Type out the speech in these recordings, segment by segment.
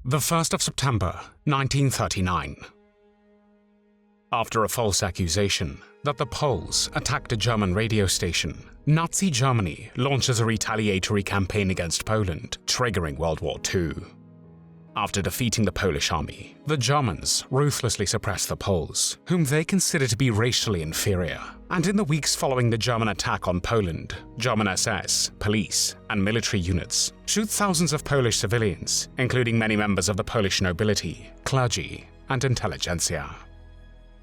The 1st of September, 1939. After a false accusation that the Poles attacked a German radio station, Nazi Germany launches a retaliatory campaign against Poland, triggering World War II. After defeating the Polish army, the Germans ruthlessly suppress the Poles, whom they consider to be racially inferior. And in the weeks following the German attack on Poland, German SS, police, and military units shoot thousands of Polish civilians, including many members of the Polish nobility, clergy, and intelligentsia.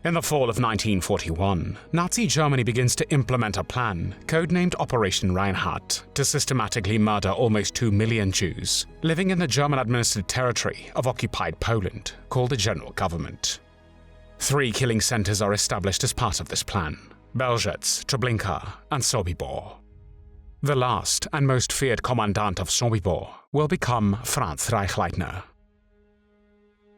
In the fall of 1941, Nazi Germany begins to implement a plan, codenamed Operation Reinhard, to systematically murder almost 2 million Jews living in the German-administered territory of occupied Poland, called the General Government. 3 killing centers are established as part of this plan: Belzec, Treblinka, and Sobibor. The last and most feared commandant of Sobibor will become Franz Reichleitner.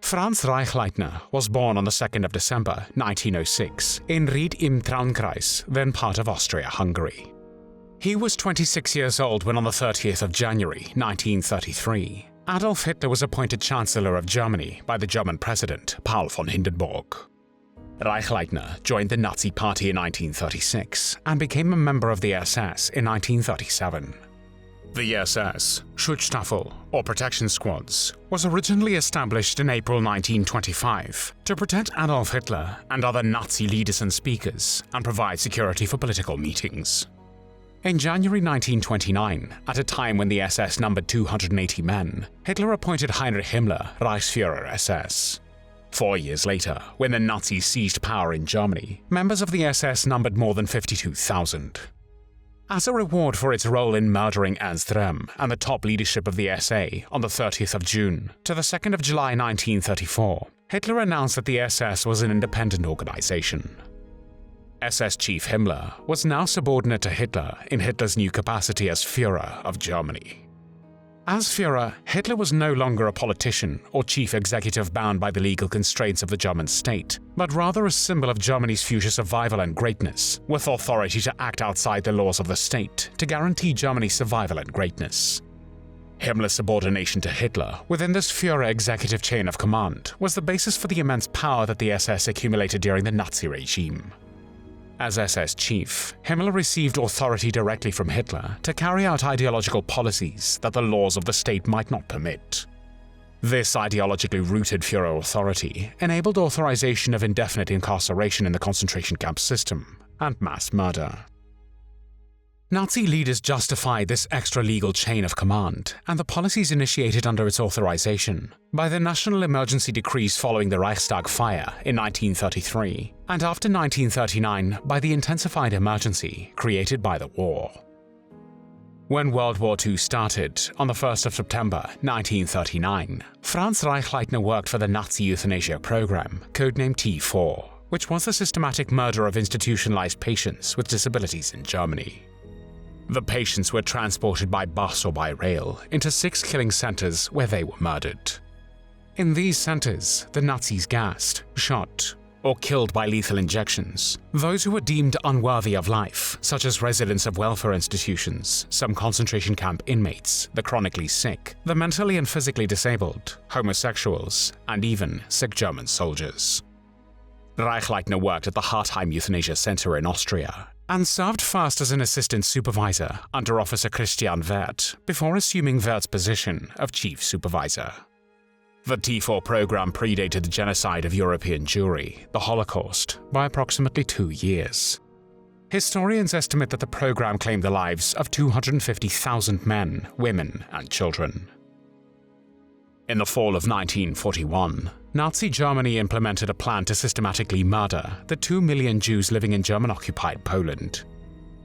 Franz Reichleitner was born on the 2nd of December 1906 in Ried im Traunkreis, then part of Austria-Hungary. He was 26 years old when on the 30th of January 1933, Adolf Hitler was appointed Chancellor of Germany by the German President Paul von Hindenburg. Reichleitner joined the Nazi Party in 1936 and became a member of the SS in 1937. The SS, Schutzstaffel, or Protection Squads, was originally established in April 1925 to protect Adolf Hitler and other Nazi leaders and speakers and provide security for political meetings. In January 1929, at a time when the SS numbered 280 men, Hitler appointed Heinrich Himmler Reichsführer SS. 4 years later, when the Nazis seized power in Germany, members of the SS numbered more than 52,000. As a reward for its role in murdering Ernst Röhm and the top leadership of the SA on the 30th of June to the 2nd of July 1934, Hitler announced that the SS was an independent organization. SS Chief Himmler was now subordinate to Hitler in Hitler's new capacity as Führer of Germany. As Führer, Hitler was no longer a politician or chief executive bound by the legal constraints of the German state, but rather a symbol of Germany's future survival and greatness, with authority to act outside the laws of the state to guarantee Germany's survival and greatness. Himmler's subordination to Hitler within this Führer executive chain of command was the basis for the immense power that the SS accumulated during the Nazi regime. As SS chief, Himmler received authority directly from Hitler to carry out ideological policies that the laws of the state might not permit. This ideologically rooted Führer authority enabled authorization of indefinite incarceration in the concentration camp system and mass murder. Nazi leaders justified this extra-legal chain of command and the policies initiated under its authorization by the national emergency decrees following the Reichstag fire in 1933, and after 1939 by the intensified emergency created by the war. When World War II started, on the 1st of September 1939, Franz Reichleitner worked for the Nazi Euthanasia program, codenamed T4, which was the systematic murder of institutionalized patients with disabilities in Germany. The patients were transported by bus or by rail into 6 killing centers where they were murdered. In these centers, the Nazis gassed, shot, or killed by lethal injections those who were deemed unworthy of life, such as residents of welfare institutions, some concentration camp inmates, the chronically sick, the mentally and physically disabled, homosexuals, and even sick German soldiers. Reichleitner worked at the Hartheim Euthanasia Center in Austria and served first as an assistant supervisor under Officer Christian Werth before assuming Werth's position of chief supervisor. The T4 program predated the genocide of European Jewry, the Holocaust, by approximately 2 years. Historians estimate that the program claimed the lives of 250,000 men, women, and children. In the fall of 1941, Nazi Germany implemented a plan to systematically murder the 2 million Jews living in German-occupied Poland.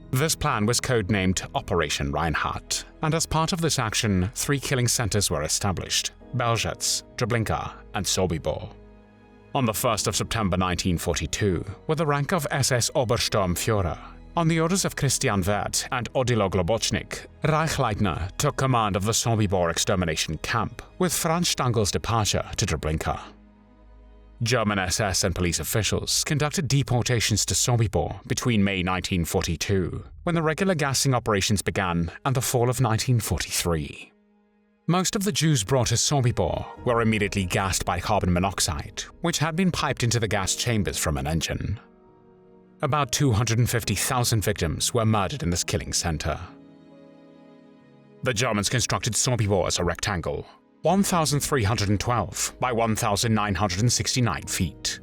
This plan was codenamed Operation Reinhard, and as part of this action, 3 killing centers were established: Belzec, Treblinka, and Sobibor. On the 1st of September 1942, with the rank of SS-Obersturmführer, on the orders of Christian Werth and Odilo Globocnik, Reichleitner took command of the Sobibor extermination camp, with Franz Stangl's departure to Treblinka. German SS and police officials conducted deportations to Sobibor between May 1942, when the regular gassing operations began, and the fall of 1943. Most of the Jews brought to Sobibor were immediately gassed by carbon monoxide, which had been piped into the gas chambers from an engine. About 250,000 victims were murdered in this killing center. The Germans constructed Sobibor as a rectangle, 1,312 by 1,969 feet.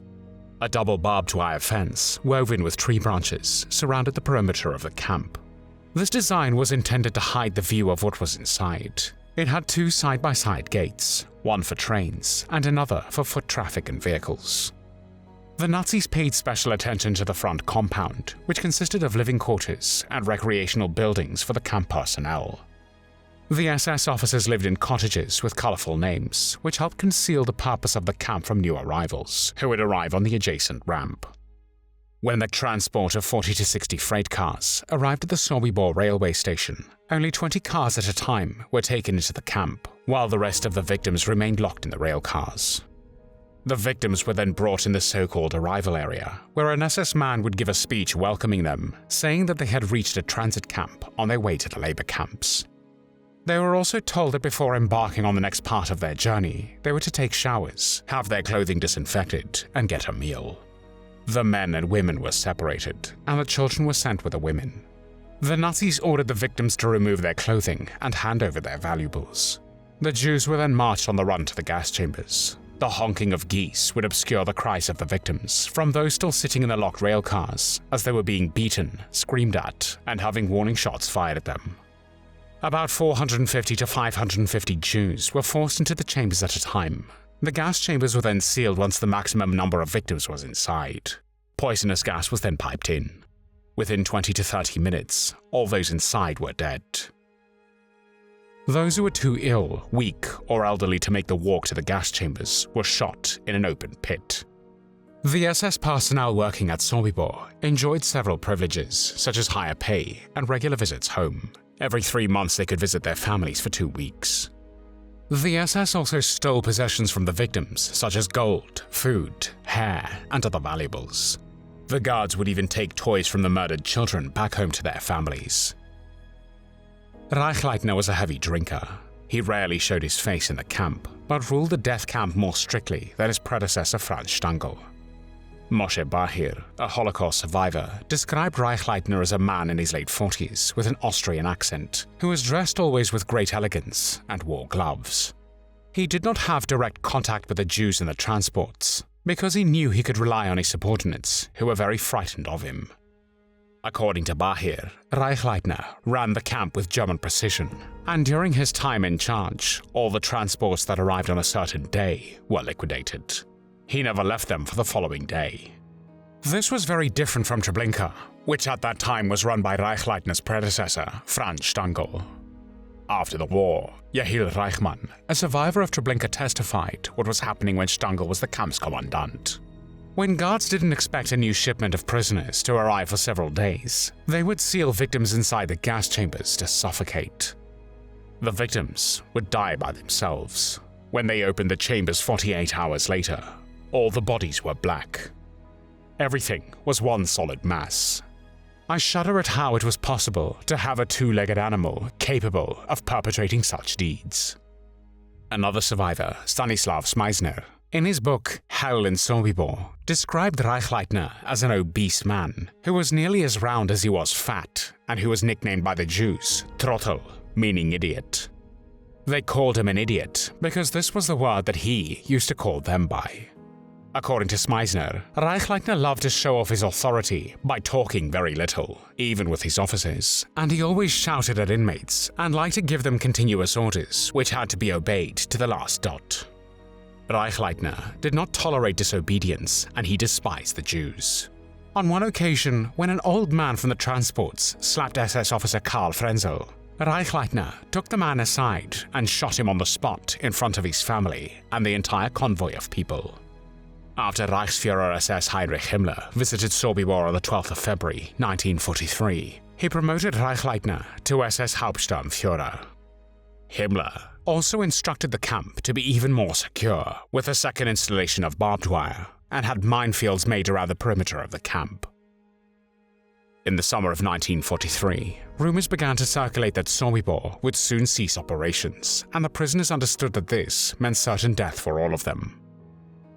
A double barbed wire fence, woven with tree branches, surrounded the perimeter of the camp. This design was intended to hide the view of what was inside. It had two side-by-side gates, one for trains and another for foot traffic and vehicles. The Nazis paid special attention to the front compound, which consisted of living quarters and recreational buildings for the camp personnel. The SS officers lived in cottages with colorful names, which helped conceal the purpose of the camp from new arrivals, who would arrive on the adjacent ramp. When the transport of 40 to 60 freight cars arrived at the Sobibor railway station, only 20 cars at a time were taken into the camp, while the rest of the victims remained locked in the rail cars. The victims were then brought in the so-called arrival area, where an SS man would give a speech welcoming them, saying that they had reached a transit camp on their way to the labor camps. They were also told that before embarking on the next part of their journey, they were to take showers, have their clothing disinfected, and get a meal. The men and women were separated, and the children were sent with the women. The Nazis ordered the victims to remove their clothing and hand over their valuables. The Jews were then marched on the run to the gas chambers. The honking of geese would obscure the cries of the victims from those still sitting in the locked rail cars as they were being beaten, screamed at, and having warning shots fired at them. About 450 to 550 Jews were forced into the chambers at a time. The gas chambers were then sealed once the maximum number of victims was inside. Poisonous gas was then piped in. Within 20 to 30 minutes, all those inside were dead. Those who were too ill, weak, or elderly to make the walk to the gas chambers were shot in an open pit. The SS personnel working at Sobibor enjoyed several privileges, such as higher pay and regular visits home. Every 3 months they could visit their families for 2 weeks. The SS also stole possessions from the victims, such as gold, food, hair, and other valuables. The guards would even take toys from the murdered children back home to their families. Reichleitner was a heavy drinker. He rarely showed his face in the camp, but ruled the death camp more strictly than his predecessor Franz Stangl. Moshe Bahir, a Holocaust survivor, described Reichleitner as a man in his late 40s with an Austrian accent, who was dressed always with great elegance and wore gloves. He did not have direct contact with the Jews in the transports, because he knew he could rely on his subordinates, who were very frightened of him. According to Bahir, Reichleitner ran the camp with German precision, and during his time in charge, all the transports that arrived on a certain day were liquidated. He never left them for the following day. This was very different from Treblinka, which at that time was run by Reichleitner's predecessor, Franz Stangl. After the war, Yahil Reichmann, a survivor of Treblinka, testified what was happening when Stangl was the camp's commandant. When guards didn't expect a new shipment of prisoners to arrive for several days, they would seal victims inside the gas chambers to suffocate. The victims would die by themselves. When they opened the chambers 48 hours later, all the bodies were black. Everything was one solid mass. I shudder at how it was possible to have a two-legged animal capable of perpetrating such deeds. Another survivor, Stanislav Smeisner, in his book Hell in Sobibor, described Reichleitner as an obese man who was nearly as round as he was fat and who was nicknamed by the Jews Trottel, meaning idiot. They called him an idiot because this was the word that he used to call them by. According to Smeisner, Reichleitner loved to show off his authority by talking very little, even with his officers, and he always shouted at inmates and liked to give them continuous orders which had to be obeyed to the last dot. Reichleitner did not tolerate disobedience, and he despised the Jews. On one occasion, when an old man from the transports slapped SS officer Karl Frenzel, Reichleitner took the man aside and shot him on the spot in front of his family and the entire convoy of people. After Reichsführer SS Heinrich Himmler visited Sobibor on the 12th of February 1943, he promoted Reichleitner to SS Hauptsturmführer. Himmler also instructed the camp to be even more secure with a second installation of barbed wire and had minefields made around the perimeter of the camp. In the summer of 1943, rumors began to circulate that Sobibor would soon cease operations, and the prisoners understood that this meant certain death for all of them.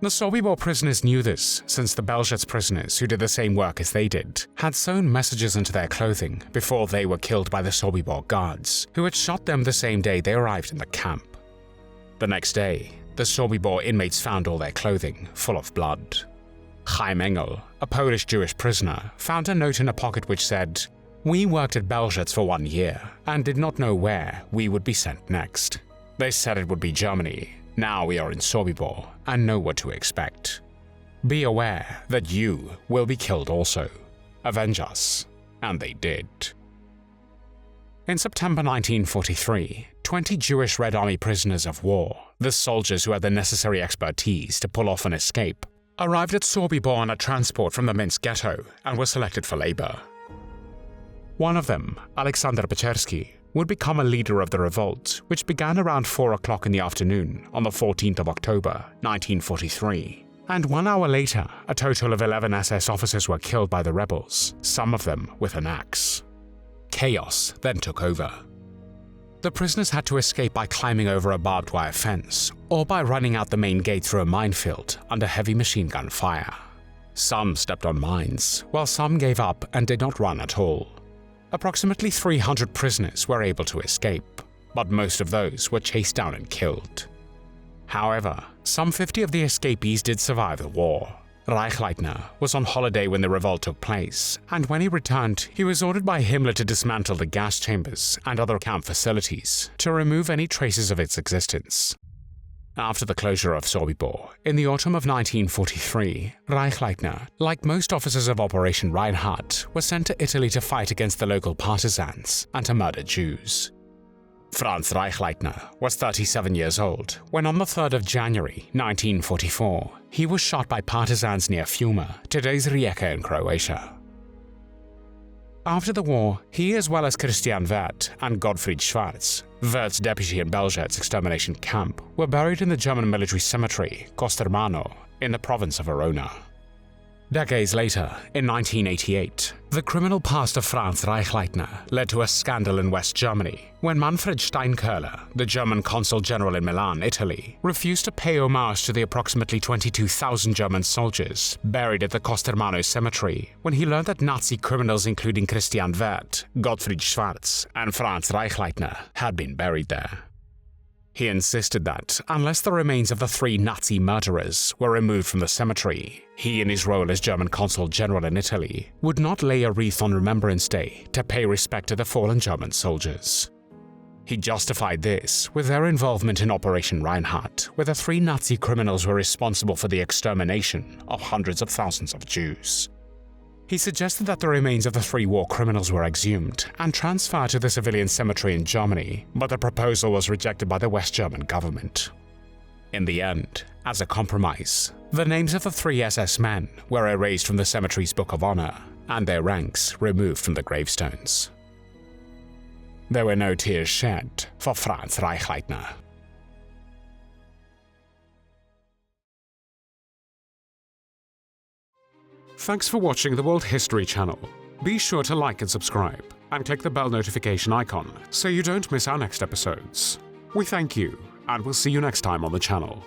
The Sobibor prisoners knew this, since the Belzec prisoners who did the same work as they did had sewn messages into their clothing before they were killed by the Sobibor guards, who had shot them the same day they arrived in the camp. The next day, the Sobibor inmates found all their clothing full of blood. Chaim Engel, a Polish Jewish prisoner, found a note in a pocket which said, "We worked at Belzec for 1 year and did not know where we would be sent next. They said it would be Germany. Now we are in Sobibor and know what to expect. Be aware that you will be killed also. Avenge us." And they did. In September 1943, 20 Jewish Red Army prisoners of war, the soldiers who had the necessary expertise to pull off an escape, arrived at Sobibor on a transport from the Minsk ghetto and were selected for labor. One of them, Alexander Pechersky, would become a leader of the revolt, which began around 4 o'clock in the afternoon on the 14th of October, 1943. And 1 hour later, a total of 11 SS officers were killed by the rebels, some of them with an axe. Chaos then took over. The prisoners had to escape by climbing over a barbed wire fence or by running out the main gate through a minefield under heavy machine gun fire. Some stepped on mines, while some gave up and did not run at all. Approximately 300 prisoners were able to escape, but most of those were chased down and killed. However, some 50 of the escapees did survive the war. Reichleitner was on holiday when the revolt took place, and when he returned, he was ordered by Himmler to dismantle the gas chambers and other camp facilities to remove any traces of its existence. After the closure of Sobibor, in the autumn of 1943, Reichleitner, like most officers of Operation Reinhard, was sent to Italy to fight against the local partisans and to murder Jews. Franz Reichleitner was 37 years old when on the 3rd of January 1944, he was shot by partisans near Fiume, today's Rijeka in Croatia. After the war, he as well as Christian Wert and Gottfried Schwarz, Wert's deputy in Belzec's extermination camp, were buried in the German military cemetery Kostermano in the province of Verona. Decades later, in 1988, the criminal past of Franz Reichleitner led to a scandal in West Germany when Manfred Steinkerler, the German consul general in Milan, Italy, refused to pay homage to the approximately 22,000 German soldiers buried at the Kostermano cemetery when he learned that Nazi criminals including Christian Wert, Gottfried Schwarz, and Franz Reichleitner had been buried there. He insisted that, unless the remains of the 3 Nazi murderers were removed from the cemetery, he, in his role as German consul general in Italy, would not lay a wreath on Remembrance Day to pay respect to the fallen German soldiers. He justified this with their involvement in Operation Reinhard, where the 3 Nazi criminals were responsible for the extermination of hundreds of thousands of Jews. He suggested that the remains of the 3 war criminals were exhumed and transferred to the civilian cemetery in Germany, but the proposal was rejected by the West German government. In the end, as a compromise, the names of the 3 SS men were erased from the cemetery's Book of Honor and their ranks removed from the gravestones. There were no tears shed for Franz Reichleitner. Thanks for watching the World History Channel. Be sure to like and subscribe, and click the bell notification icon so you don't miss our next episodes. We thank you, and we'll see you next time on the channel.